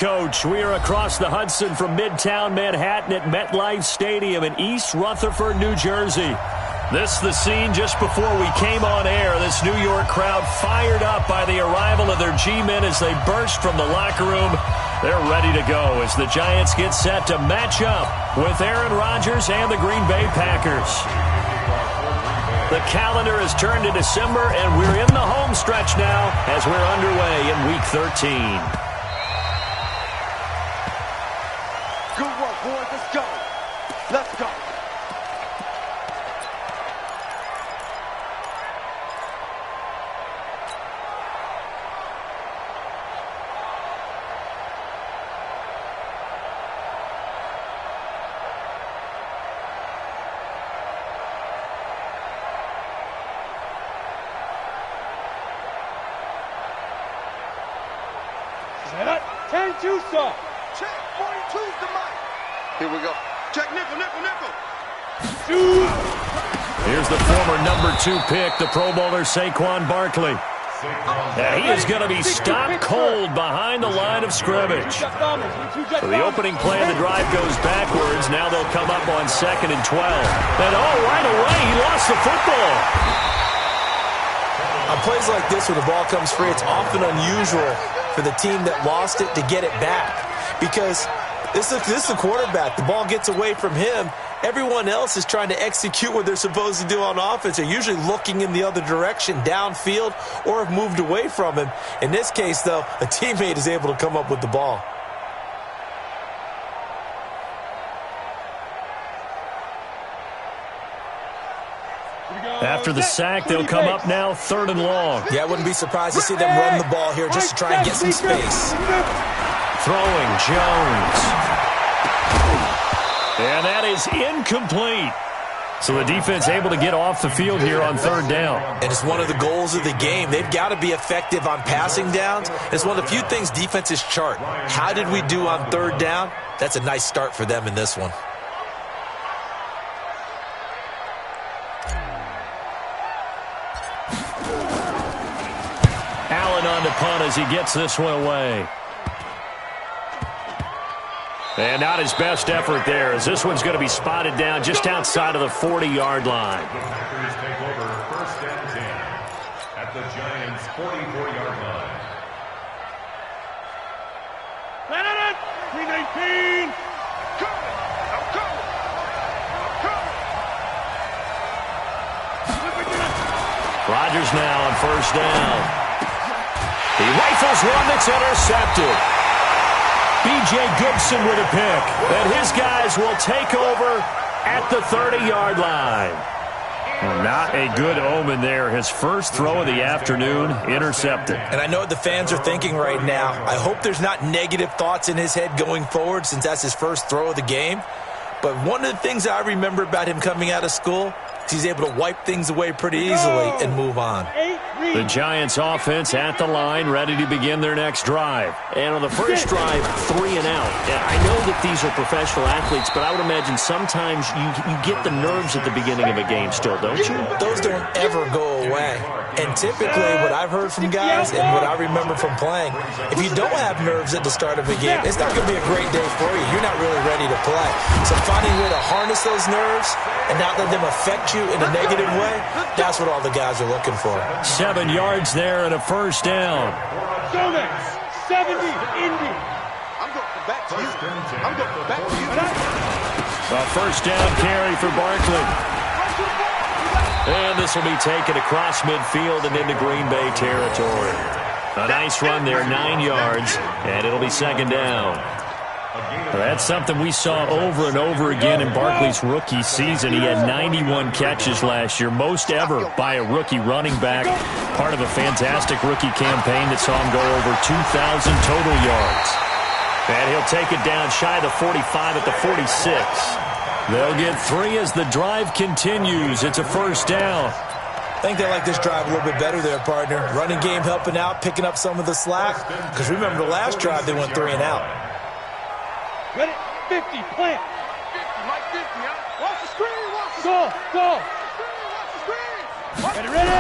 Coach, we are across the Hudson from Midtown Manhattan at MetLife Stadium in East Rutherford, New Jersey. This is the scene just before we came on air. This New York crowd fired up by the arrival of their G-men as they burst from the locker room. They're ready to go as the Giants get set to match up with Aaron Rodgers and the Green Bay Packers. The calendar has turned to December, and we're in the home stretch now as we're underway in Week 13. Good work, boys. Let's go. Let's go. Set up. 10-2, sir. Check. 42's the mic. Here we go. Check nickel. Shoot. Here's the former number 2 pick, the Pro Bowler Saquon Barkley. He is going to be stopped cold behind the line of scrimmage. So the opening play of the drive goes backwards. Now they'll come up on 2nd and 12. And right away, he lost the football. On plays like this where the ball comes free, it's often unusual for the team that lost it to get it back. Because this is the quarterback. The ball gets away from him. Everyone else is trying to execute what they're supposed to do on offense. They're usually looking in the other direction, downfield, or have moved away from him. In this case, though, a teammate is able to come up with the ball. After the sack, they'll come up now 3rd and long. Yeah, I wouldn't be surprised to see them run the ball here just to try and get some space. Throwing Jones. And that is incomplete. So the defense able to get off the field here on 3rd down. And it's one of the goals of the game. They've got to be effective on passing downs. It's one of the few things defenses chart. How did we do on 3rd down? That's a nice start for them in this one. Allen on to punt as he gets this one away. And not his best effort there, as this one's going to be spotted down just outside of the 40-yard line. The Packers take over 1st and 10 at the Giants' 44-yard line. Plan on it. 319. Rodgers now on 1st down. He rifles one that's intercepted. B.J. Goodson with a pick. And his guys will take over at the 30-yard line. Well, not a good omen there. His first throw of the afternoon intercepted. And I know what the fans are thinking right now. I hope there's not negative thoughts in his head going forward since that's his first throw of the game. But one of the things I remember about him coming out of school is he's able to wipe things away pretty easily and move on. The Giants offense at the line, ready to begin their next drive. And on the first drive, 3 and out. I know that these are professional athletes, but I would imagine sometimes you get the nerves at the beginning of a game still, don't you? Those don't ever go away. And typically what I've heard from guys and what I remember from playing, if you don't have nerves at the start of a game, it's not going to be a great day for you. You're not really ready to play. So finding a way to harness those nerves and not let them affect you in a negative way, that's what all the guys are looking for. 7 yards there and a 1st down. Gomez. 70. Indy. I'm going back to you. A 1st down carry for Barkley. And this will be taken across midfield and into Green Bay territory. A nice run there, 9 yards, and it'll be 2nd down. That's something we saw over and over again in Barkley's rookie season. He had 91 catches last year, most ever by a rookie running back, part of a fantastic rookie campaign that saw him go over 2,000 total yards. And he'll take it down shy of the 45 at the 46. They'll get 3 as the drive continues. It's a 1st down. I think they like this drive a little bit better there, partner. Running game helping out, picking up some of the slack. Because remember the last drive, they went 3 and out. Ready? 50, plant. 50, Mike 50, huh? Watch the screen, watch the Go, go. screen. Ready, ready.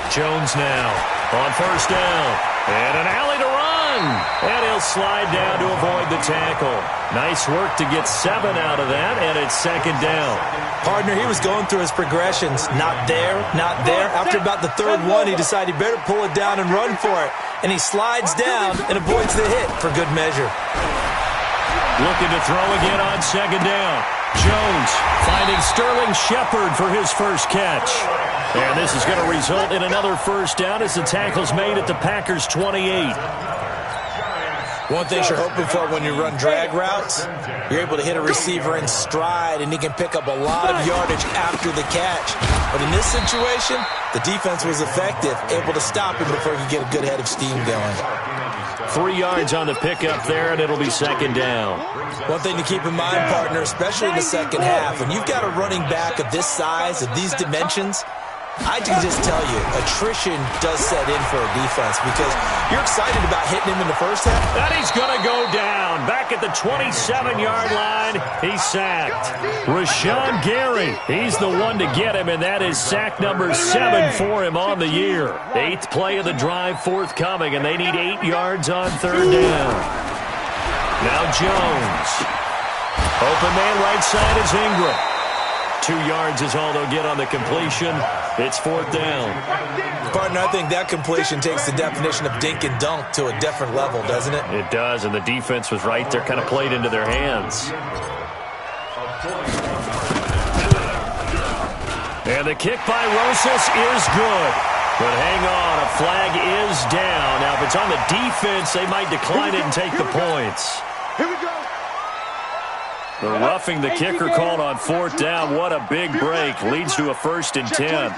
Jones now on 1st down. And an alley to run. And he'll slide down to avoid the tackle. Nice work to get 7 out of that, and it's second down. Partner, he was going through his progressions. Not there, not there. After about the third one, he decided he better pull it down and run for it. And he slides down and avoids the hit for good measure. Looking to throw again on second down. Jones finding Sterling Shepard for his first catch. And this is going to result in another first down as the tackle's made at the Packers' 28. One thing you're hoping for when you run drag routes, you're able to hit a receiver in stride, and he can pick up a lot of yardage after the catch. But in this situation, the defense was effective, able to stop him before he could get a good head of steam going. 3 yards on the pickup there, and it'll be second down. One thing to keep in mind, partner, especially in the second half, when you've got a running back of this size, of these dimensions, I can just tell you, attrition does set in for a defense because you're excited about hitting him in the first half. And he's going to go down. Back at the 27-yard line, he's sacked. Rashawn Gary, he's the one to get him, and that is sack number 7 for him on the year. 8th play of the drive forthcoming, and they need 8 yards on third down. Now Jones. Open man right side is Ingram. 2 yards is all they'll get on the completion. It's fourth down. Partner, I think that completion takes the definition of dink and dunk to a different level, doesn't it? It does, and the defense was right there, kind of played into their hands. And the kick by Rosas is good. But hang on, a flag is down. Now, if it's on the defense, they might decline it and take the points. Here we go. The roughing the kicker called on fourth down. What a big break. Leads to a 1st and 10.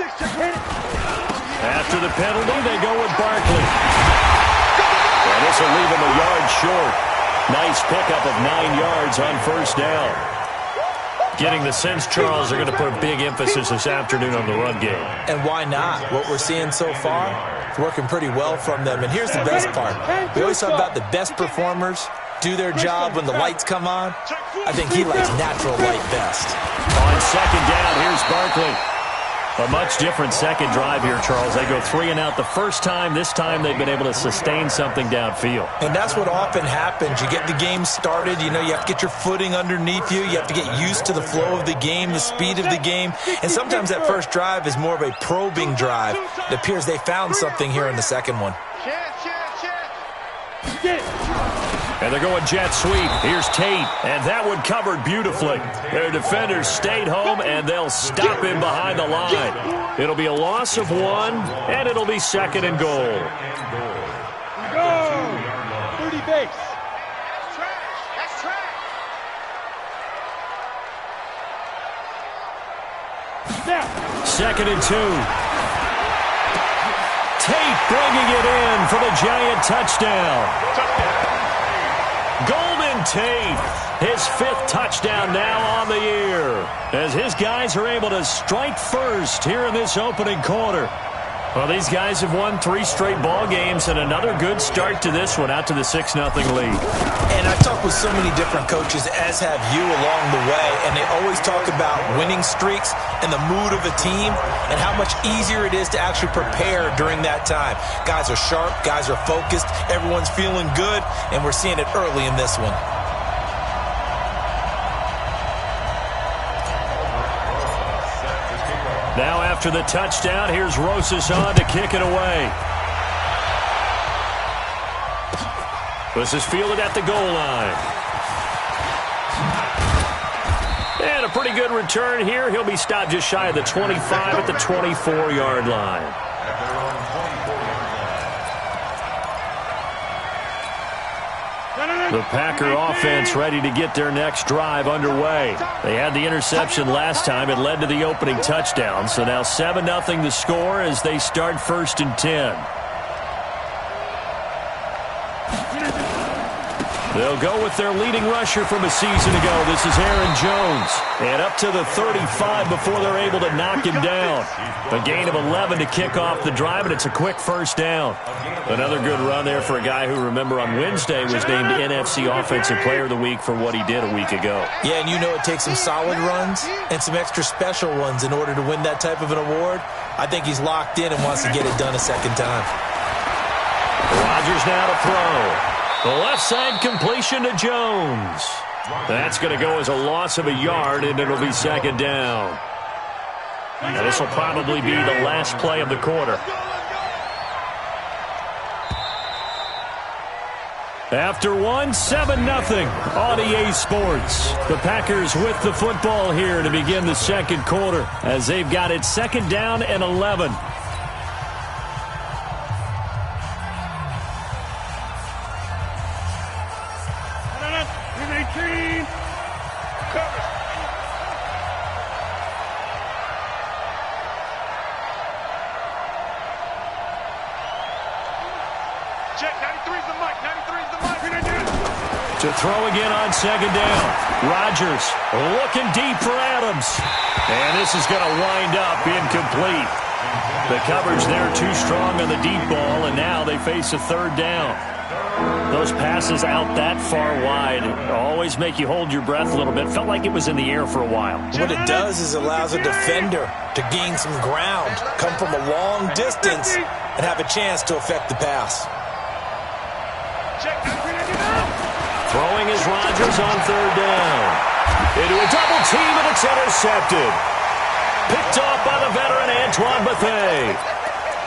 After the penalty, they go with Barkley. And this will leave him a yard short. Nice pickup of 9 yards on first down. Getting the sense, Charles, they're going to put a big emphasis this afternoon on the run game. And why not? What we're seeing so far, it's working pretty well from them. And here's the best part. We always talk about the best performers do their job when the lights come on. I think he likes natural light best. On second down, here's Barkley. A much different second drive here, Charles. They go 3 and out the first time. This time they've been able to sustain something downfield. And that's what often happens. You get the game started. You know, you have to get your footing underneath you. You have to get used to the flow of the game, the speed of the game. And sometimes that first drive is more of a probing drive. It appears they found something here in the second one. And they're going jet sweep. Here's Tate, and that one covered beautifully. Their defenders stayed home, and they'll stop him behind the line. It'll be a loss of 1, and it'll be second and goal. Go! 30 base. That's trash. Snap. Second and 2. Tate bringing it in for the Giant touchdown. Golden Tate, his 5th touchdown now on the year, as his guys are able to strike first here in this opening quarter. Well, these guys have won 3 straight ball games, and another good start to this one, out to the 6-0 lead. And I've talked with so many different coaches, as have you, along the way, and they always talk about winning streaks and the mood of a team and how much easier it is to actually prepare during that time. Guys are sharp, guys are focused, everyone's feeling good, and we're seeing it early in this one. Now after the touchdown, here's Rosas on to kick it away. This is fielded at the goal line. And a pretty good return here. He'll be stopped just shy of the 25 at the 24-yard line. The Packer offense ready to get their next drive underway. They had the interception last time. It led to the opening touchdown. So now 7-0 the score as they start 1st and 10. They'll go with their leading rusher from a season ago. This is Aaron Jones. And up to the 35 before they're able to knock him down. A gain of 11 to kick off the drive, and it's a quick first down. Another good run there for a guy who, remember, on Wednesday was named NFC Offensive Player of the Week for what he did a week ago. Yeah, and you know it takes some solid runs and some extra special ones in order to win that type of an award. I think he's locked in and wants to get it done a second time. Rodgers now to throw. The left side completion to Jones. That's going to go as a loss of a yard, and it'll be second down. Now, this will probably be the last play of the quarter. After 7-0 on EA Sports. The Packers with the football here to begin the second quarter as they've got it second down and 11. To throw again on second down. Rodgers looking deep for Adams. And this is going to wind up incomplete. The coverage there too strong on the deep ball, and now they face a third down. Those passes out that far wide always make you hold your breath a little bit. Felt like it was in the air for a while. What it does is allows a defender to gain some ground, come from a long distance, and have a chance to affect the pass. Throwing is Rodgers on third down. Into a double team, and it's intercepted. Picked off by the veteran Antoine Bethea.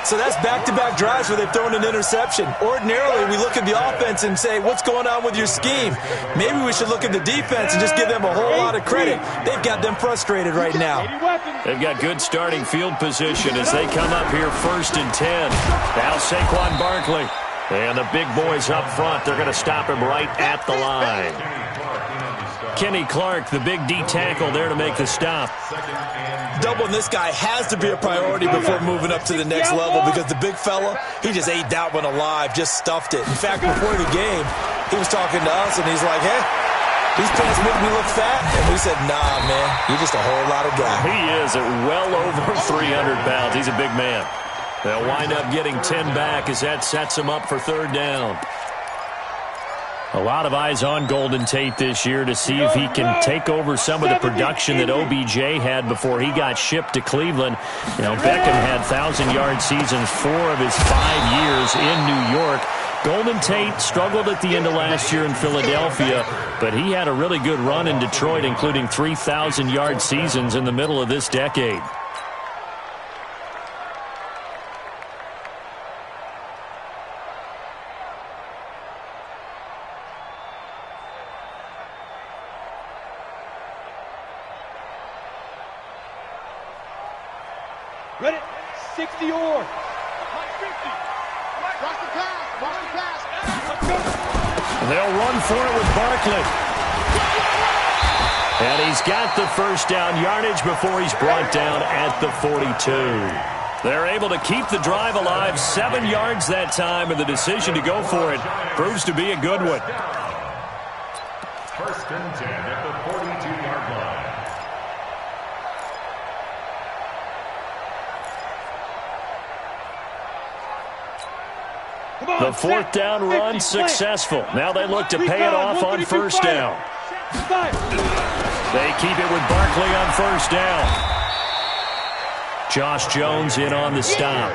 So that's back-to-back drives where they've thrown an interception. Ordinarily, we look at the offense and say, what's going on with your scheme? Maybe we should look at the defense and just give them a whole lot of credit. They've got them frustrated right now. They've got good starting field position as they come up here 1st and 10. Now Saquon Barkley. And the big boys up front, they're going to stop him right at the line. Kenny Clark, the big D tackle there to make the stop. Doubling this guy has to be a priority before moving up to the next level because the big fella, he just ate that one alive, just stuffed it. In fact, before the game, he was talking to us, and he's like, hey, these pants make me look fat. And we said, nah, man, you're just a whole lot of guy. He is at well over 300 pounds. He's a big man. They'll wind up getting 10 back as that sets him up for third down. A lot of eyes on Golden Tate this year to see if he can take over some of the production that OBJ had before he got shipped to Cleveland. You know, Beckham had 1,000-yard seasons 4 of his 5 years in New York. Golden Tate struggled at the end of last year in Philadelphia, but he had a really good run in Detroit, including 3,000-yard seasons in the middle of this decade. Ready? 60 or. They'll run for it with Barkley. And he's got the first down yardage before he's brought down at the 42. They're able to keep the drive alive, 7 yards that time, and the decision to go for it proves to be a good one. 1st and 10 at the 42-yard line. The 4th down run successful. Now they look to pay it off on 1st down. They keep it with Barkley on 1st down. Josh Jones in on the stop.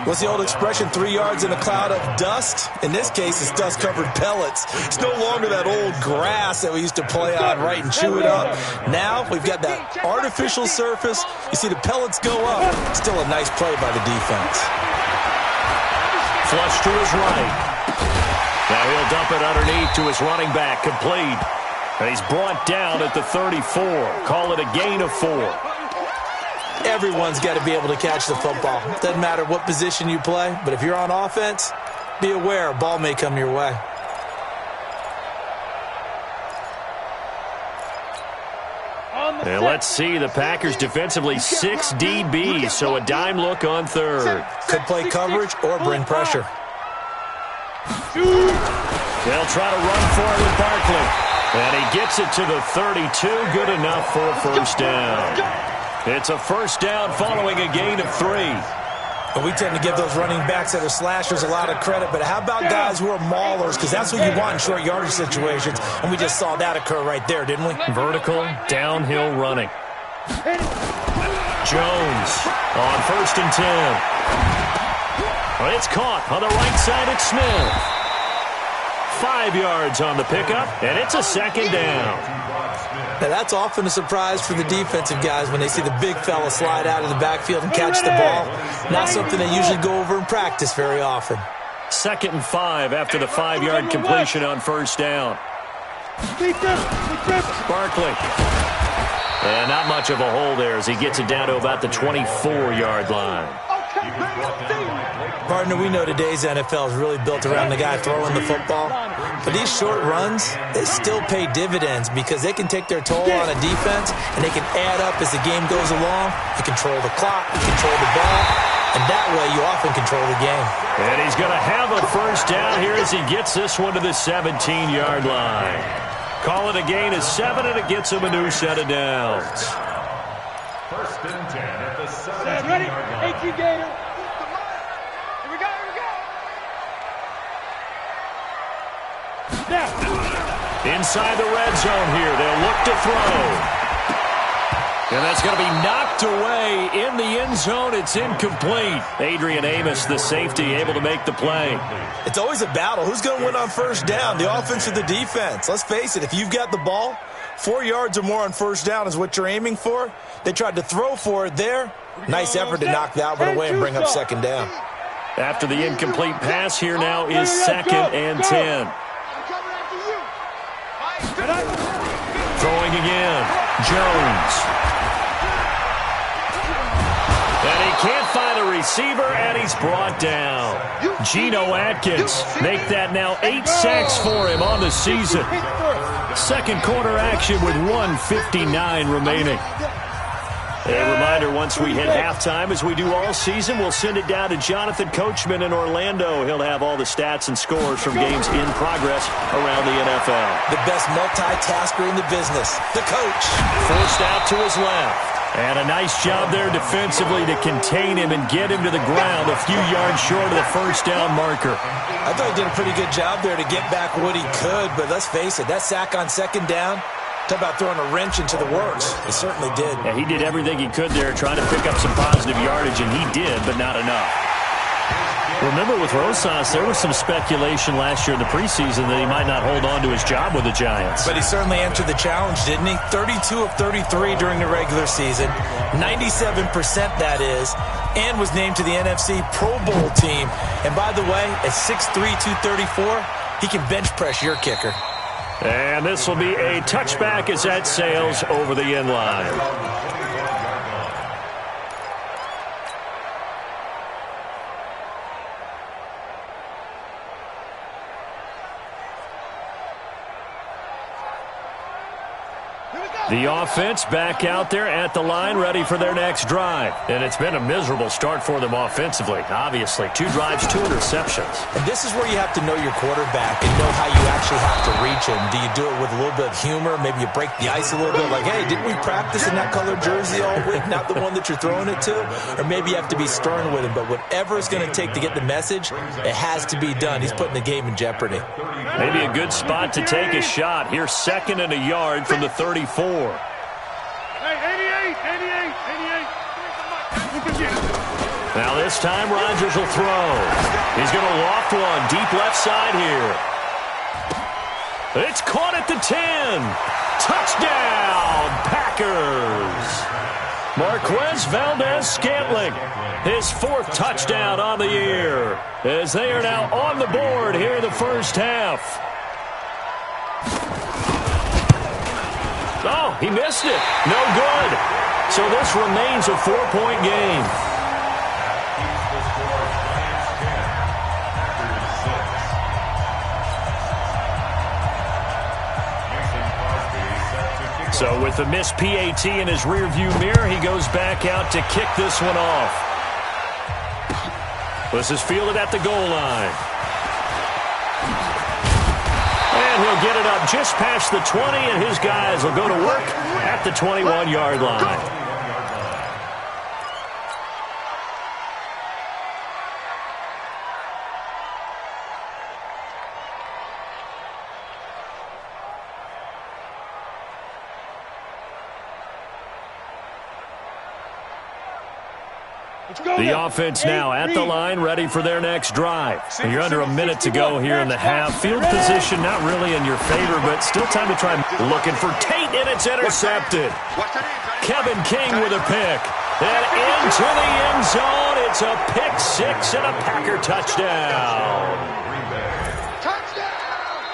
What's the old expression, 3 yards in a cloud of dust? In this case, it's dust-covered pellets. It's no longer that old grass that we used to play on, right, and chew it up. Now we've got that artificial surface. You see the pellets go up. Still a nice play by the defense. Flush to his right. Now he'll dump it underneath to his running back, complete. And he's brought down at the 34. Call it a gain of 4. Everyone's got to be able to catch the football. Doesn't matter what position you play, but if you're on offense, be aware a ball may come your way. And let's see, the Packers defensively 6 DBs, so a dime look on 3rd. Could play coverage or bring pressure. They'll try to run for it with Barkley. And he gets it to the 32, good enough for a 1st down. It's a 1st down following a gain of 3. But we tend to give those running backs that are slashers a lot of credit. But how about guys who are maulers? Because that's what you want in short yardage situations. And we just saw that occur right there, didn't we? Vertical, downhill running. Jones on 1st and 10. Well, it's caught on the right side at Smith. 5 yards on the pickup, and it's a second down. Now, that's often a surprise for the defensive guys when they see the big fella slide out of the backfield and catch the ball. Not something they usually go over in practice very often. 2nd and 5 after the 5-yard completion on first down. Barkley. And not much of a hole there as he gets it down to about the 24-yard line. Partner, we know today's NFL is really built around the guy throwing the football. But these short runs, they still pay dividends because they can take their toll on a defense and they can add up as the game goes along. You control the clock, you control the ball, and that way you often control the game. And he's going to have a first down here as he gets this one to the 17-yard line. Call it a gain of 7, and it gets him a new set of downs. 1st and 10 at the 17-yard Ready? line. 18 gainer. Here we go, here we go. Now. Inside the red zone here, they'll look to throw. And that's going to be knocked away in the end zone. It's incomplete. Adrian Amos, the safety, able to make the play. It's always a battle. Who's going to win on first down, the offense or the defense? Let's face it, if you've got the ball, 4 yards or more on first down is what you're aiming for. They tried to throw for it there. Nice effort to knock that one away and bring up second down. After the incomplete pass, here now is 2nd and 10. Throwing again. Jones. And he can't find a receiver, and he's brought down. Geno Atkins make that now 8 sacks for him on the season. Second quarter action with 1:59 remaining. A reminder, once we hit halftime, as we do all season, we'll send it down to Jonathan Coachman in Orlando. He'll have all the stats and scores from games in progress around the NFL. The best multitasker in the business, the coach. Forced out to his left. And a nice job there defensively to contain him and get him to the ground a few yards short of the first down marker. I thought he did a pretty good job there to get back what he could, but let's face it, that sack on second down, talk about throwing a wrench into the works. He certainly did. Yeah, he did everything he could there trying to pick up some positive yardage, and he did, but not enough. Remember, with Rosas, there was some speculation last year in the preseason that he might not hold on to his job with the Giants. But he certainly answered the challenge, didn't he? 32 of 33 during the regular season, 97% that is, and was named to the NFC Pro Bowl team. And by the way, at 6'3", 234, he can bench press your kicker. And this will be a touchback as that sails over the end line. The offense back out there at the line, ready for their next drive. And it's been a miserable start for them offensively, obviously. 2 drives, 2 interceptions. And this is where you have to know your quarterback and know how you actually have to reach him. Do you do it with a little bit of humor? Maybe you break the ice a little bit, like, hey, didn't we practice in that colored jersey all week, not the one that you're throwing it to? Or maybe you have to be stern with him. But whatever it's going to take to get the message, it has to be done. He's putting the game in jeopardy. Maybe a good spot to take a shot. Here's 2nd and a yard from the 34. Hey, 88. Now this time Rodgers will throw. He's going to loft one deep left side here. It's caught at the 10. Touchdown, Packers. Marquez Valdez-Scantling, his 4th touchdown on the year, as they are now on the board here in the first half. Oh, he missed it. No good. So this remains a 4-point game. So with the missed PAT in his rearview mirror, he goes back out to kick this one off. This is fielded at the goal line. And he'll get it up just past the 20, and his guys will go to work at the 21-yard line. The offense now at the line, ready for their next drive. You're under a minute to go here in the half. Field position not really in your favor, but still time to try. Looking for Tate, and it's intercepted. Kevin King with a pick. And into the end zone. It's a pick six and a Packer touchdown.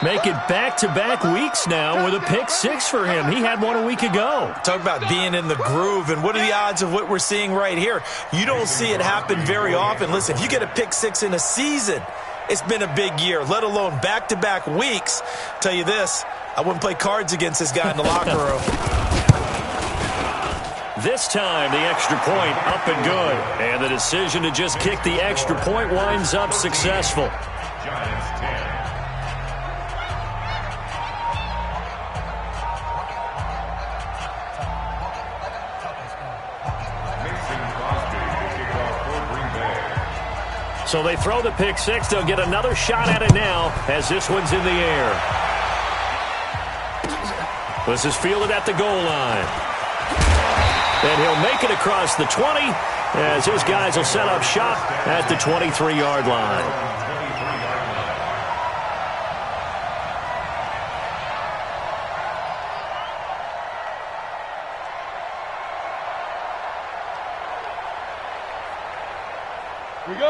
Make it back-to-back weeks now with a pick six for him. He had one a week ago. Talk about being in the groove, and what are the odds of what we're seeing right here? You don't see it happen very often. Listen, if you get a pick six in a season, it's been a big year, let alone back-to-back weeks. Tell you this, I wouldn't play cards against this guy in the locker room. This time, the extra point up and good. And the decision to just kick the extra point winds up successful. Giants 10. So they throw the pick six. They'll get another shot at it now as this one's in the air. This is fielded at the goal line. And he'll make it across the 20 as his guys will set up shop at the 23-yard line.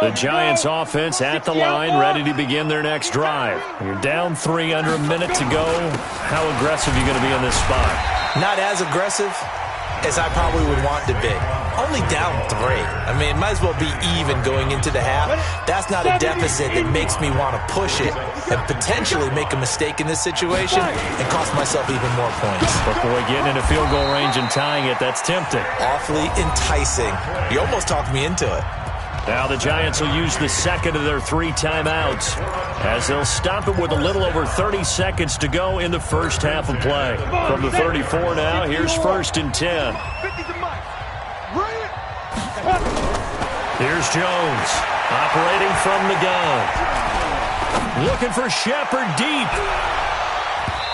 The Giants offense at the line, ready to begin their next drive. You're down 3, under a minute to go. How aggressive are you going to be in this spot? Not as aggressive as I probably would want to be. Only down 3. I mean, might as well be even going into the half. That's not a deficit that makes me want to push it and potentially make a mistake in this situation and cost myself even more points. But boy, getting in a field goal range and tying it, that's tempting. Awfully enticing. You almost talked me into it. Now the Giants will use the second of their 3 timeouts as they'll stop it with a little over 30 seconds to go in the first half of play. From the 34 now, here's 1st and 10. Here's Jones operating from the gun. Looking for Shepard deep.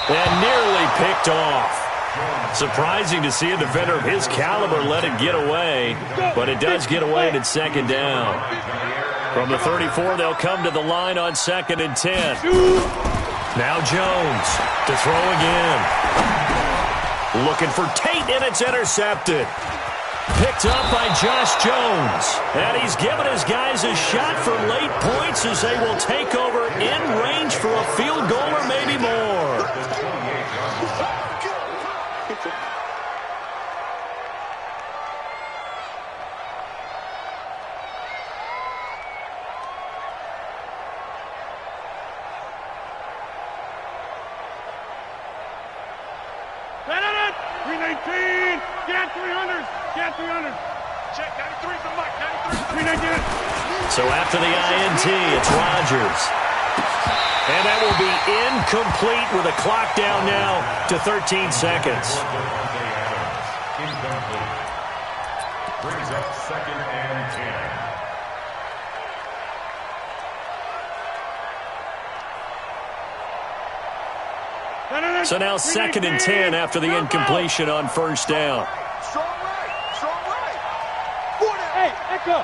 And nearly picked off. Surprising to see a defender of his caliber let it get away, but it does get away and it's 2nd down. From the 34, they'll come to the line on 2nd and 10. Now Jones to throw again. Looking for Tate, and it's intercepted. Picked up by Josh Jones. And he's given his guys a shot for late points as they will take over in range for a field goal or maybe more. So after the INT, it's Rodgers. And that will be incomplete with a clock down now to 13 seconds. Incomplete. Brings up 2nd and 10. So now 2nd and 10 after the incompletion on 1st down. Strong right. Strong right. Hey, echo.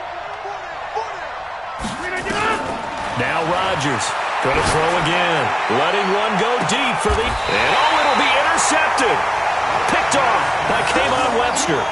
Now Rodgers going to throw again. Letting one go deep for the... And oh, it'll be intercepted. Picked off by Kayvon Webster.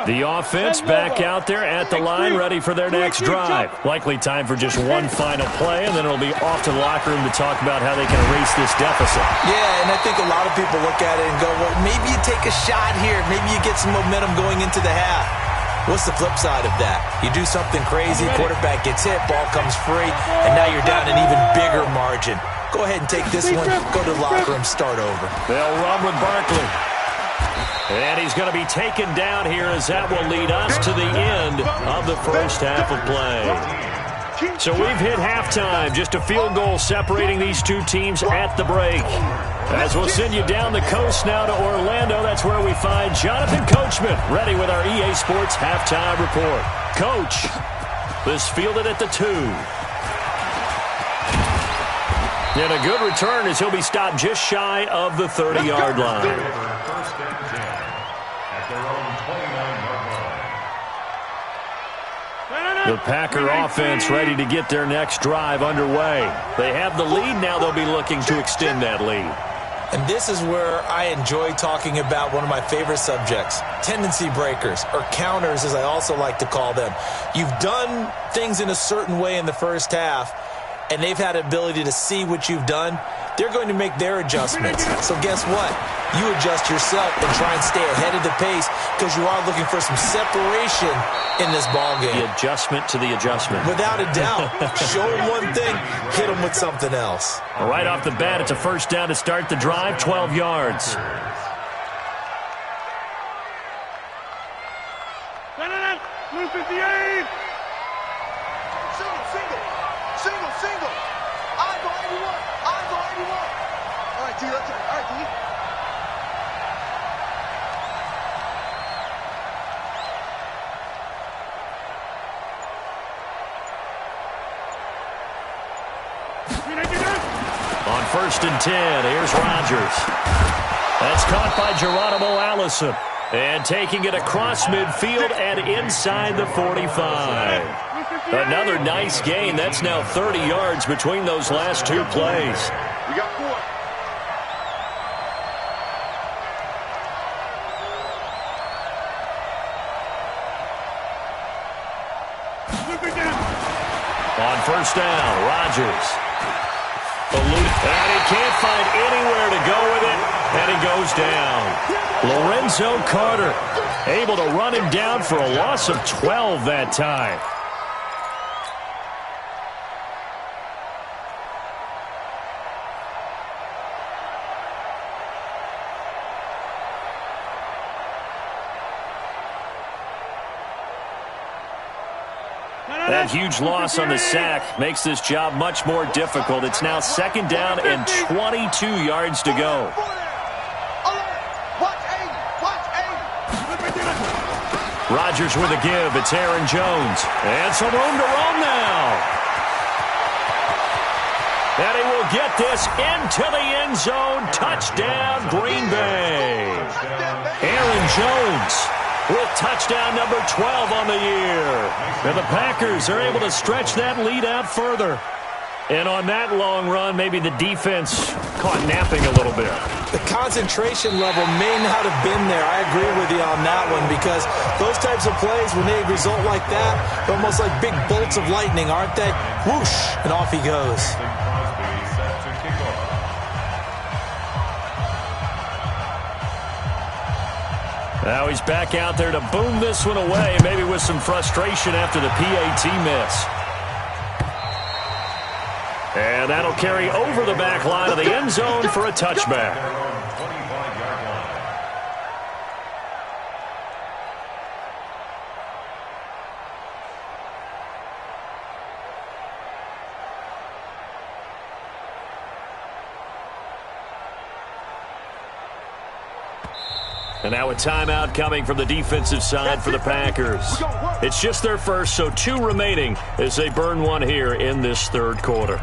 The offense back out there at the line, ready for their next drive. Likely time for just one final play, and then it'll be off to the locker room to talk about how they can erase this deficit. Yeah, and I think a lot of people look at it and go, well, maybe you take a shot here. Maybe you get some momentum going into the half. What's the flip side of that? You do something crazy, quarterback gets hit, ball comes free, and now you're down an even bigger margin. Go ahead and take this one, go to the locker room, start over. They'll run with Barkley. And he's going to be taken down here as that will lead us to the end of the first half of play. So we've hit halftime, just a field goal separating these two teams at the break. As we'll send you down the coast now to Orlando, that's where we find Jonathan Coachman, ready with our EA Sports halftime report. Coach, this fielded at the 2. And a good return as he'll be stopped just shy of the 30-yard line. First and 10 at their own 29-yard line. The Packer offense ready to get their next drive underway. They have the lead now. They'll be looking to extend that lead. And this is where I enjoy talking about one of my favorite subjects, tendency breakers, or counters as I also like to call them. You've done things in a certain way in the first half, and they've had the ability to see what you've done. They're going to make their adjustments. So guess what? You adjust yourself and try and stay ahead of the pace because you are looking for some separation in this ballgame. The adjustment to the adjustment. Without a doubt. Show them one thing, hit them with something else. Right off the bat, it's a first down to start the drive, 12 yards. Blue 58. Single. Eyes on 81. All right, D, let's go. All right, D. On first and 10, here's Rodgers. That's caught by Geronimo Allison. And taking it across midfield and inside the 45. Another nice gain. That's now 30 yards between those last two plays. We got 4. On first down, Rodgers. And he can't find anywhere to go with it, and he goes down. Lorenzo Carter able to run him down for a loss of 12 that time. That huge loss on the sack makes this job much more difficult. It's now second down and 22 yards to go. Rodgers with a give. It's Aaron Jones. And some room to roam now. And he will get this into the end zone. Touchdown, Green Bay. Aaron Jones with touchdown number 12 on the year. And the Packers are able to stretch that lead out further. And on that long run, maybe the defense caught napping a little bit. The concentration level may not have been there. I agree with you on that one because those types of plays, when they result like that, they're almost like big bolts of lightning, aren't they? Whoosh, and off he goes. Now he's back out there to boom this one away, maybe with some frustration after the PAT miss. And that'll carry over the back line of the end zone for a touchback. And now a timeout coming from the defensive side for the Packers. It's just their first, so 2 remaining as they burn one here in this third quarter.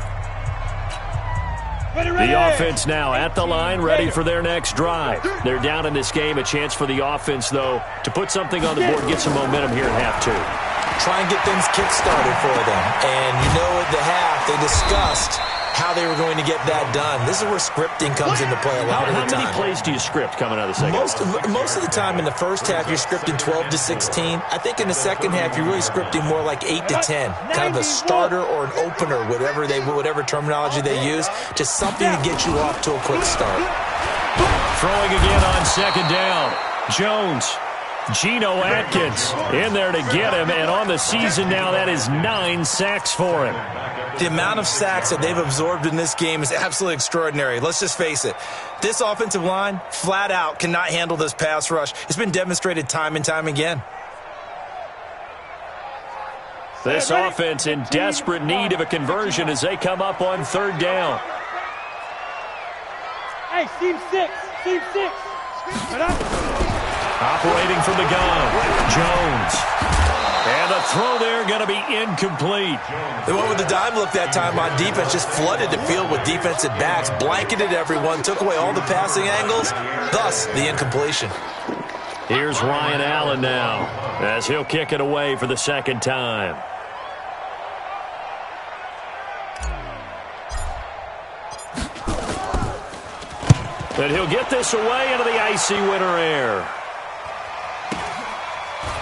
The offense now at the line, ready for their next drive. They're down in this game. A chance for the offense, though, to put something on the board, get some momentum here in half 2. Try and get things kick-started for them. And you know at the half, they discussed how they were going to get that done. This is where scripting comes into play a lot of the time. How many plays do you script coming out of the second? Most of the time in the first half, you're scripting 12 to 16. I think in the second half, you're really scripting more like 8 to 10. Kind of a starter or an opener, whatever terminology they use, just something to get you off to a quick start. Throwing again on second down. Jones. Geno Atkins in there to get him, and on the season now, that is 9 sacks for him. The amount of sacks that they've absorbed in this game is absolutely extraordinary. Let's just face it. This offensive line, flat out, cannot handle this pass rush. It's been demonstrated time and time again. This offense in desperate need of a conversion as they come up on third down. Hey, Team 6. Get up. Operating from the gun, Jones. And the throw there going to be incomplete. They went with the dime look that time on defense, just flooded the field with defensive backs, blanketed everyone, took away all the passing angles, thus the incompletion. Here's Ryan Allen now, as he'll kick it away for the second time. And he'll get this away into the icy winter air.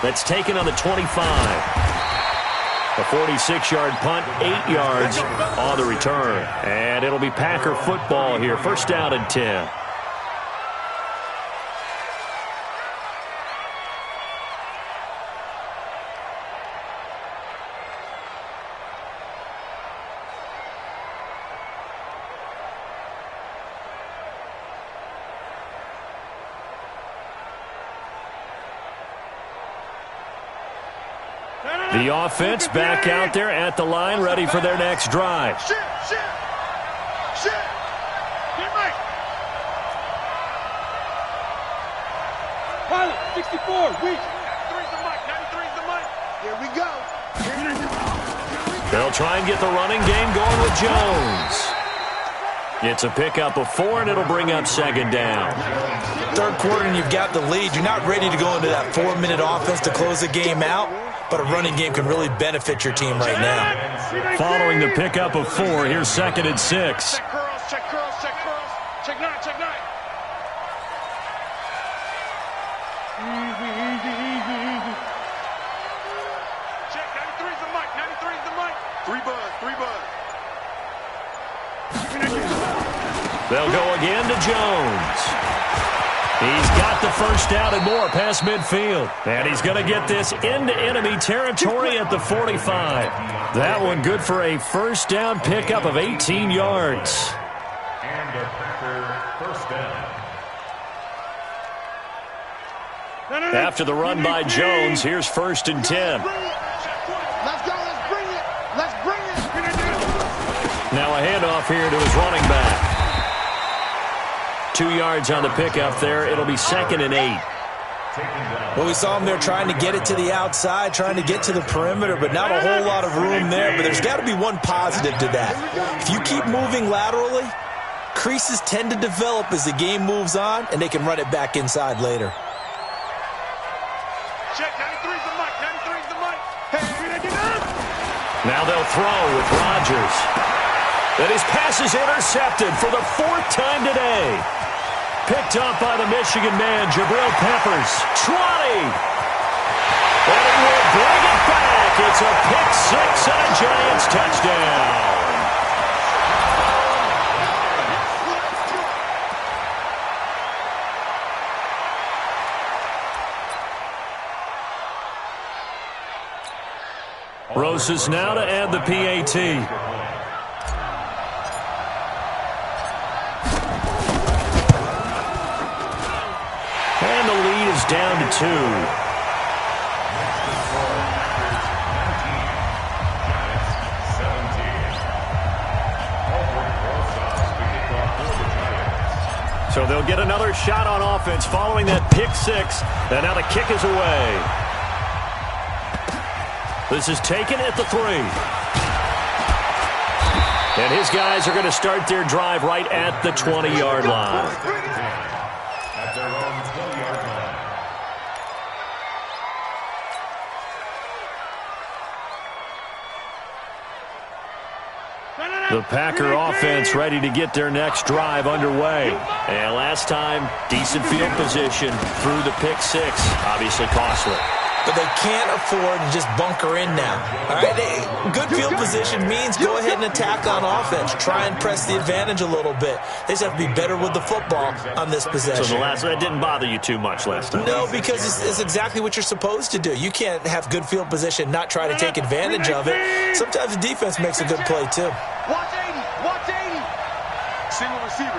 That's taken on the 25. A 46-yard punt, 8 yards on the return. And it'll be Packer football here. First down and 10. The offense back out there at the line, ready for their next drive. Shit. Get right. Pilot, 64, weak. 93's the mic. 93's the mic. Here we go. They'll try and get the running game going with Jones. It's a pickup of 4, and it'll bring up second down. Third quarter and you've got the lead. You're not ready to go into that 4-minute offense to close the game out, but a running game can really benefit your team right now. Following the pickup of 4, here's second and 6. Check curls, check curls, check curls. Check 9, check 9. Easy. Check 93's the mic. 93's the mic. 3 buzz. They'll go again to Jones. He's got the first down and more past midfield. And he's going to get this into enemy territory at the 45. That one good for a first down pickup of 18 yards. And a Packer first down. After the run by Jones, here's first and 10. Let's go. Let's bring it. Now a handoff here to his running back. 2 yards on the pickup there. It'll be second and 8. Well, we saw him there trying to get it to the outside, trying to get to the perimeter, but not a whole lot of room there. But there's got to be one positive to that. If you keep moving laterally, creases tend to develop as the game moves on, and they can run it back inside later. Check 93's the mic. 93's the mic. Now they'll throw with Rodgers. And his pass is intercepted for the 4th time today. Picked up by the Michigan man, Jabril Peppers. 20. And he will bring it back. It's a pick 6 and a Giants touchdown. Rosas now to add the PAT. And the lead is down to 2. So they'll get another shot on offense following that pick 6. And now the kick is away. This is taken at the 3. And his guys are going to start their drive right at the 20-yard line. At their own 20-yard line. The Packer offense ready to get their next drive underway. And last time, decent field position through the pick 6. Obviously costly. But they can't afford to just bunker in now. All right, good field position means go ahead and attack on offense. Try and press the advantage a little bit. They just have to be better with the football on this possession. So that didn't bother you too much last time? No, because it's exactly what you're supposed to do. You can't have good field position, not try to take advantage of it. Sometimes the defense makes a good play, too. Watch 80. Watch 80. Single receiver.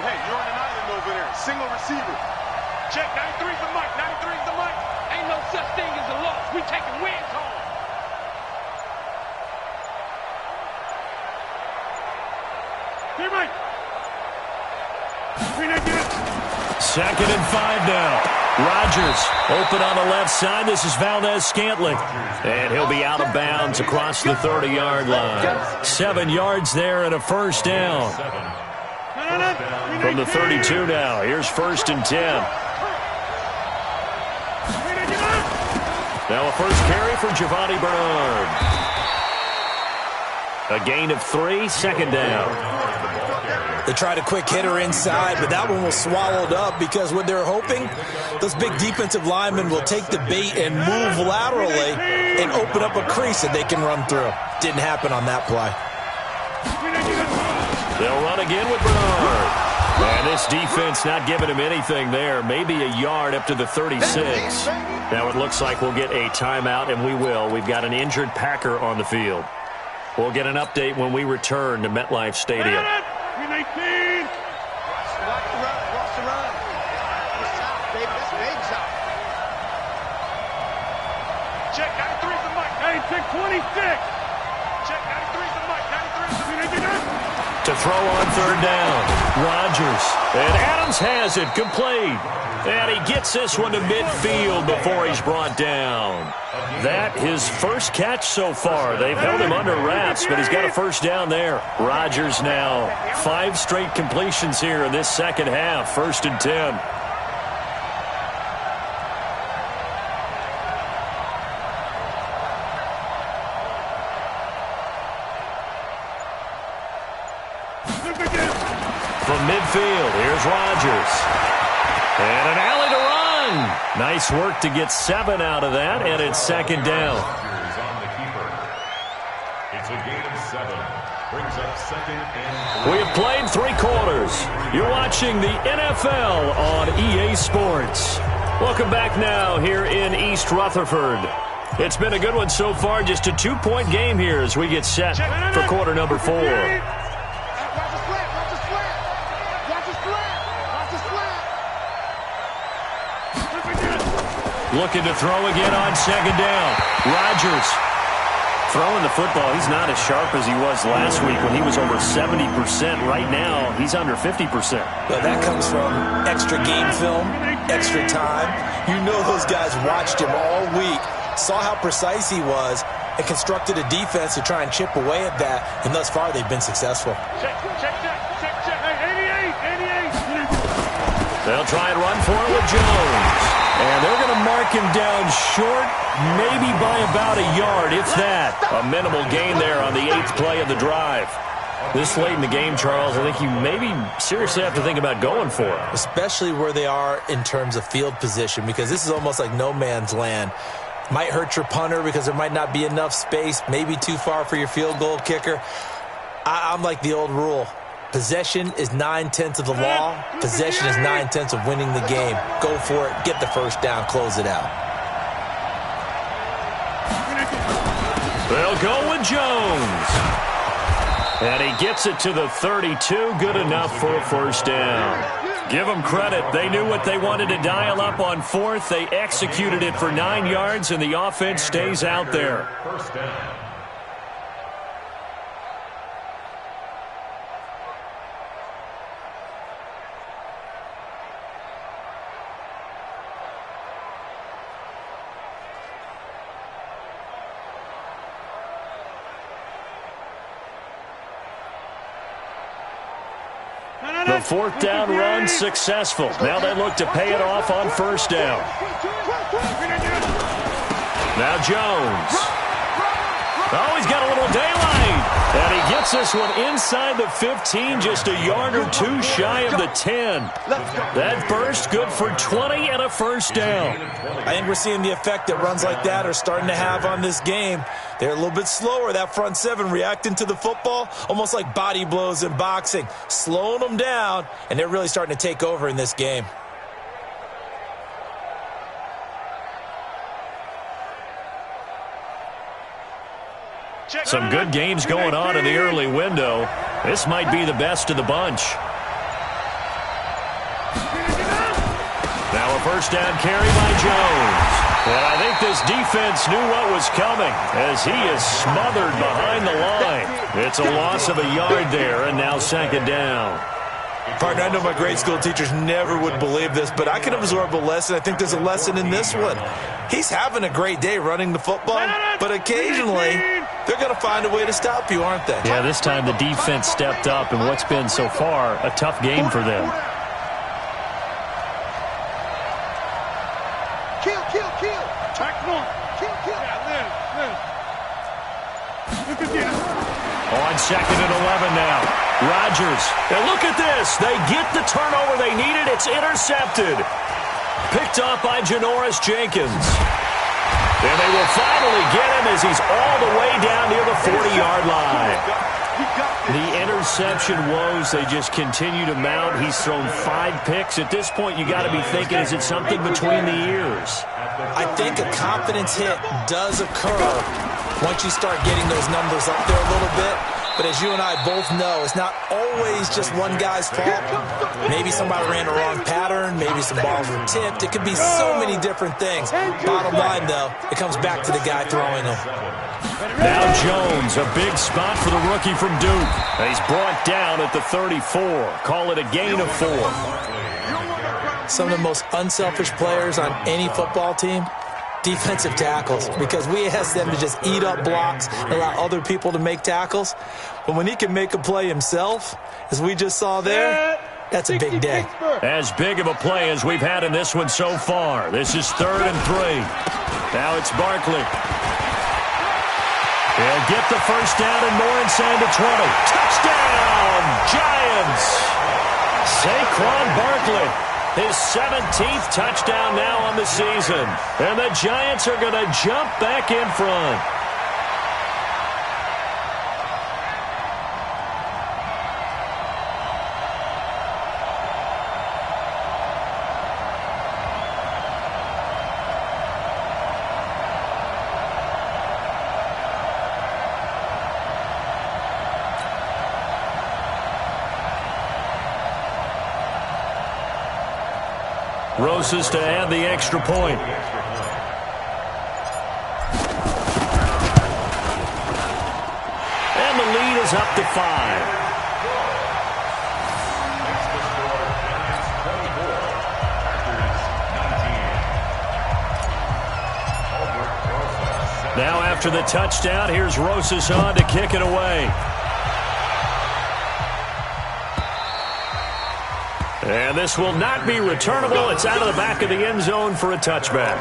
Hey, you're on an island over there. Single receiver. Check 93's the mic. 93's the mic. Ain't no such thing as a loss. We taking wins home. Here, Mike. Second and 5 now. Rodgers open on the left side. This is Valdez-Scantling. And he'll be out of bounds across the 30-yard line. 7 yards there and a first down. From the 32 now. Here's 1st and 10. Now a first carry for Giovanni Bernard. A gain of 3, 2nd down. They tried a quick hitter inside, but that one was swallowed up because what they're hoping, those big defensive linemen will take the bait and move laterally and open up a crease that they can run through. Didn't happen on that play. They'll run again with Bernard. And this defense not giving him anything there. Maybe a yard up to the 36. Now it looks like we'll get a timeout, and we will. We've got an injured Packer on the field. We'll get an update when we return to MetLife Stadium. 19. Watch the run. Watch the run. That's top, baby. That's baby top. Check 93 for Mike. 96-26. Check 93 for Mike. 93 for To throw on 3rd down. Rodgers. And Adams has it. Complete. And he gets this one to midfield before he's brought down. That his first catch so far. They've held him under wraps, but he's got a first down there. Rodgers now 5 straight completions here in this second half. 1st and 10. From midfield, here's Rodgers. And an alley to run. Nice work to get 7 out of that, and it's 2nd down. On the keeper. It's a gain of 7. Brings up 2nd and 3. We have played 3 quarters. You're watching the NFL on EA Sports. Welcome back now here in East Rutherford. It's been a good one so far, just a 2-point game here as we get set for quarter number 4. Watch the slant. Watch the slant. Watch the slant. Watch the slant. Looking to throw again on 2nd down. Rodgers throwing the football. He's not as sharp as he was last week when he was over 70%. Right now, he's under 50%. Well, that comes from extra game film, extra time. You know those guys watched him all week, saw how precise he was, and constructed a defense to try and chip away at that, and thus far they've been successful. Check. Hey, 88. They'll try and run for it with Jones. And they're going to mark him down short, maybe by about a yard, if that. A minimal gain there on the 8th play of the drive. This late in the game, Charles, I think you maybe seriously have to think about going for it. Especially where they are in terms of field position, because this is almost like no man's land. Might hurt your punter because there might not be enough space, maybe too far for your field goal kicker. I'm like the old rule. Possession is 9/10 of the law. Possession is 9/10 of winning the game. Go for it. Get the first down. Close it out. They'll go with Jones. And he gets it to the 32. Good enough for a first down. Give them credit. They knew what they wanted to dial up on 4th. They executed it for 9 yards, and the offense stays out there. First down. The 4th down run successful. Now they look to pay it off on 1st down. Now Jones. Oh, he's got a little daylight. And he gets this one inside the 15, just a yard or 2 shy of the 10. That burst good for 20 and a first down. I think we're seeing the effect that runs like that are starting to have on this game. They're a little bit slower, that front 7, reacting to the football, almost like body blows in boxing, slowing them down, and they're really starting to take over in this game. Some good games going on in the early window. This might be the best of the bunch. Now a first down carry by Jones. And I think this defense knew what was coming as he is smothered behind the line. It's a loss of a yard there, and now 2nd down. Partner, I know my grade school teachers never would believe this, but I can absorb a lesson. I think there's a lesson in this one. He's having a great day running the football, but occasionally they're going to find a way to stop you, aren't they? Yeah, this time the defense stepped up, and what's been so far a tough game for them. Kill. Tackle. Kill. Yeah, Liz. Look at this. On 2nd and 11 now. Rodgers. And look at this. They get the turnover they needed. It's intercepted. Picked off by Janoris Jenkins. And they will finally get him as he's all the way down near the 40-yard line. The interception woes, they just continue to mount. He's thrown 5 picks. At this point, you got to be thinking, is it something between the ears? I think a confidence hit does occur once you start getting those numbers up there a little bit. But as you and I both know, it's not always just one guy's fault. Maybe somebody ran a wrong pattern. Maybe some balls were tipped. It could be so many different things. Bottom line, though, it comes back to the guy throwing them. Now Jones, a big spot for the rookie from Duke. He's brought down at the 34. Call it a gain of 4. Some of the most unselfish players on any football team, defensive tackles, because we ask them to just eat up blocks and allow other people to make tackles. But when he can make a play himself, as we just saw there, that's a big day. As big of a play as we've had in this one so far. This is 3rd and 3. Now it's Barkley. He'll get the first down and more inside the 20. Touchdown, Giants! Saquon Barkley. His 17th touchdown now on the season. And the Giants are going to jump back in front. Rosas to add the extra point. And the lead is up to 5. Now after the touchdown, here's Rosas on to kick it away. And this will not be returnable. It's out of the back of the end zone for a touchback.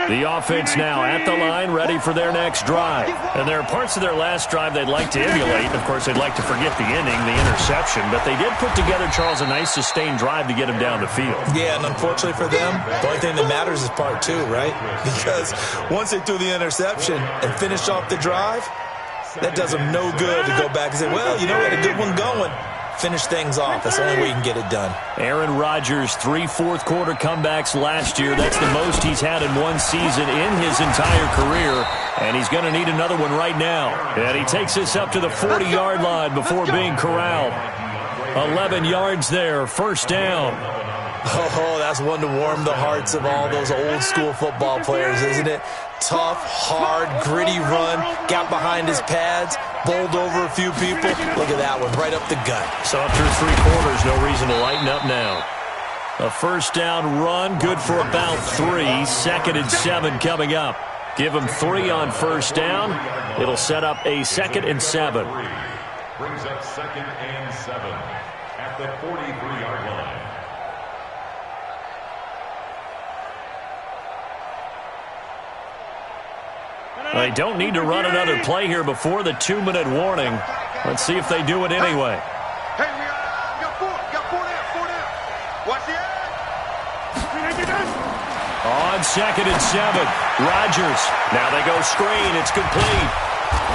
The offense now at the line, ready for their next drive. And there are parts of their last drive they'd like to emulate. Of course, they'd like to forget the inning, the interception. But they did put together, Charles, a nice sustained drive to get him down the field. Yeah, and unfortunately for them, the only thing that matters is part 2, right? Because once they threw the interception and finished off the drive, that does them no good to go back and say, well, you know, we had a good one going. Finish things off. That's the only way you can get it done. Aaron Rodgers, 3 fourth-quarter comebacks last year. That's the most he's had in one season in his entire career, and he's going to need another one right now. And he takes us up to the 40-yard line before being corralled. 11 yards there, first down. Oh, that's one to warm the hearts of all those old-school football players, isn't it? Tough, hard, gritty run, got behind his pads, bowled over a few people. Look at that one, right up the gut. So after 3 quarters, no reason to lighten up now. A first down run, good for about 3. 2nd and 7 coming up. Give him 3 on first down. It'll set up a 2nd and 7. Brings up 2nd and 7 at the 43-yard line. They don't need to run another play here before the 2-minute warning. Let's see if they do it anyway. Hey, we got 4 down. Watch the edge. On 2nd and 7, Rodgers. Now they go screen. It's complete.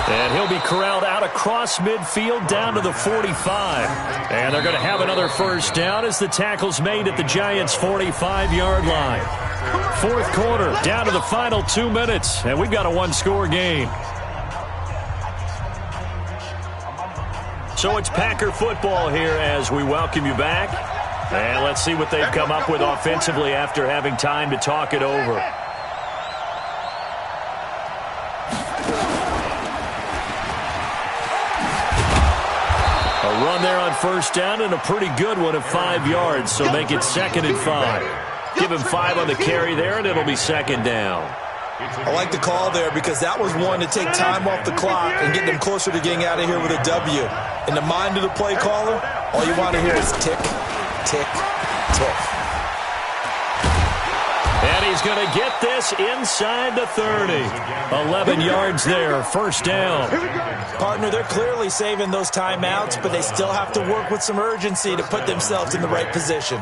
And he'll be corralled out across midfield down to the 45. And they're going to have another first down as the tackle's made at the Giants' 45-yard line. 4th quarter, down to the final 2 minutes, and we've got a 1-score game. So it's Packer football here as we welcome you back. And let's see what they've come up with offensively after having time to talk it over. A run there on first down and a pretty good one of 5 yards, so make it 2nd and 5. Give him 5 on the carry there, and it'll be 2nd down. I like the call there because that was one to take time off the clock and get them closer to getting out of here with a W. In the mind of the play caller, all you want to hear is tick, tick, tick. And he's going to get this inside the 30. 11 yards there, first down. Partner, they're clearly saving those timeouts, but they still have to work with some urgency to put themselves in the right position.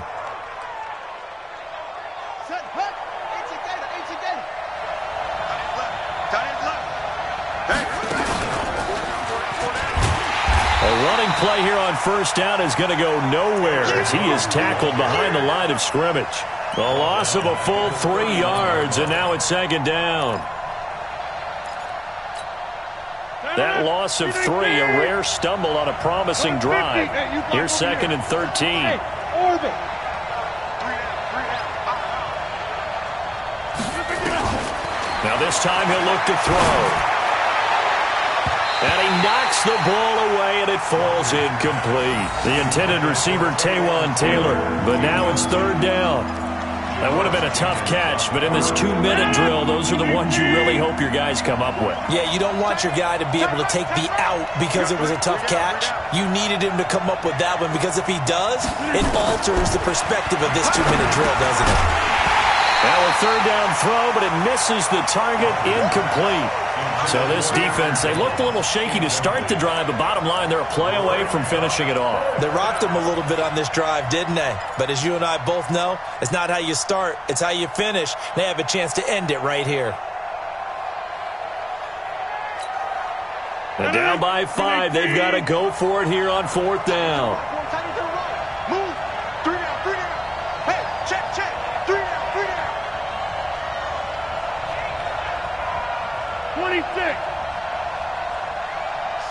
A running play here on first down is going to go nowhere as he is tackled behind the line of scrimmage. A loss of a full 3 yards, and now it's 2nd down. That loss of 3, a rare stumble on a promising drive. Here's 2nd and 13. Now this time he'll look to throw. And he knocks the ball away, and it falls incomplete. The intended receiver, Taywan Taylor. But now it's 3rd down. That would have been a tough catch, but in this 2-minute drill, those are the ones you really hope your guys come up with. Yeah, you don't want your guy to be able to take the out because it was a tough catch. You needed him to come up with that one because if he does, it alters the perspective of this 2-minute drill, doesn't it? Now a 3rd down throw, but it misses the target, incomplete. So this defense, they looked a little shaky to start the drive, but bottom line, they're a play away from finishing it off. They rocked them a little bit on this drive, didn't they? But as you and I both know, it's not how you start, it's how you finish. They have a chance to end it right here. And down by 5, they've got to go for it here on 4th down. Move. 3 down, 3 down. Hey, check, check. 3 down, 3 down. 26.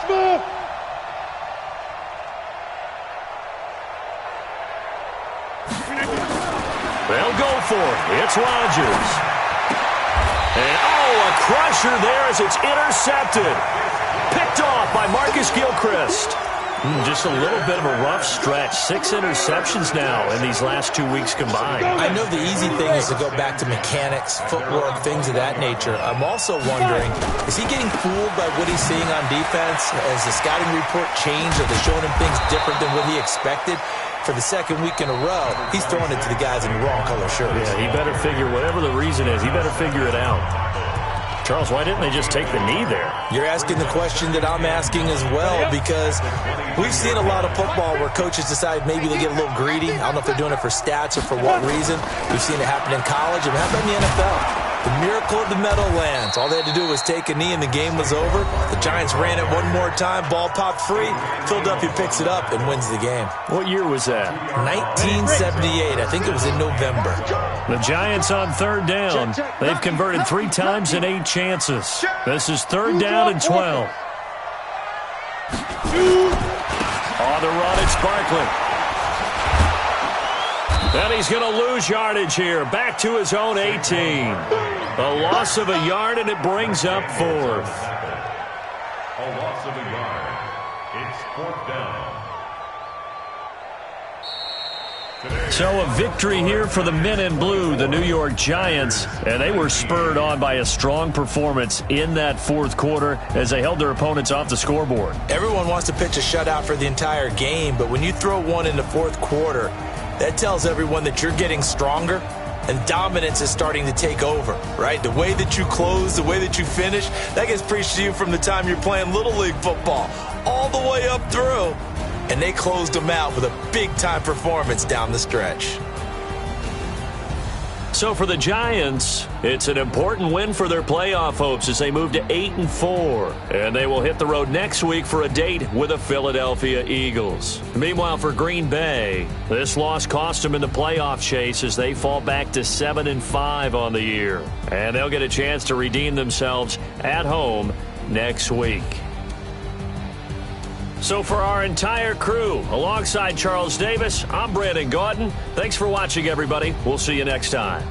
Small. They'll go for it. It's Rodgers. And, a crusher there as it's intercepted. Picked off by Marcus Gilchrist. Just a little bit of a rough stretch. 6 interceptions now in these last 2 weeks combined. I know the easy thing is to go back to mechanics, footwork, things of that nature. I'm also wondering, is he getting fooled by what he's seeing on defense? Has the scouting report changed? Are they showing him things different than what he expected? For the 2nd week in a row, he's throwing it to the guys in the wrong color shirts. Yeah, he better figure, whatever the reason is, he better figure it out. Charles, why didn't they just take the knee there? You're asking the question that I'm asking as well, because we've seen a lot of football where coaches decide maybe they get a little greedy. I don't know if they're doing it for stats or for what reason. We've seen it happen in college and it happened in the NFL. The miracle of the Meadowlands. All they had to do was take a knee and the game was over. The Giants ran it one more time. Ball popped free. Philadelphia picks it up and wins the game. What year was that? 1978. I think it was in November. The Giants on 3rd down. They've converted 3 times in 8 chances. This is 3rd down and 12. On the run, it's Barkley. And he's going to lose yardage here. Back to his own 18. A loss of a yard, and it brings up 4th. A loss of a yard. It's 4th down. So a victory here for the men in blue, the New York Giants, and they were spurred on by a strong performance in that 4th quarter as they held their opponents off the scoreboard. Everyone wants to pitch a shutout for the entire game, but when you throw one in the 4th quarter, that tells everyone that you're getting stronger and dominance is starting to take over, right? The way that you close, the way that you finish, that gets preached to you from the time you're playing Little League football all the way up through. And they closed them out with a big-time performance down the stretch. So for the Giants, it's an important win for their playoff hopes as they move to 8-4. And they will hit the road next week for a date with the Philadelphia Eagles. Meanwhile, for Green Bay, this loss cost them in the playoff chase as they fall back to 7-5 on the year. And they'll get a chance to redeem themselves at home next week. So for our entire crew, alongside Charles Davis, I'm Brandon Gautin. Thanks for watching, everybody. We'll see you next time.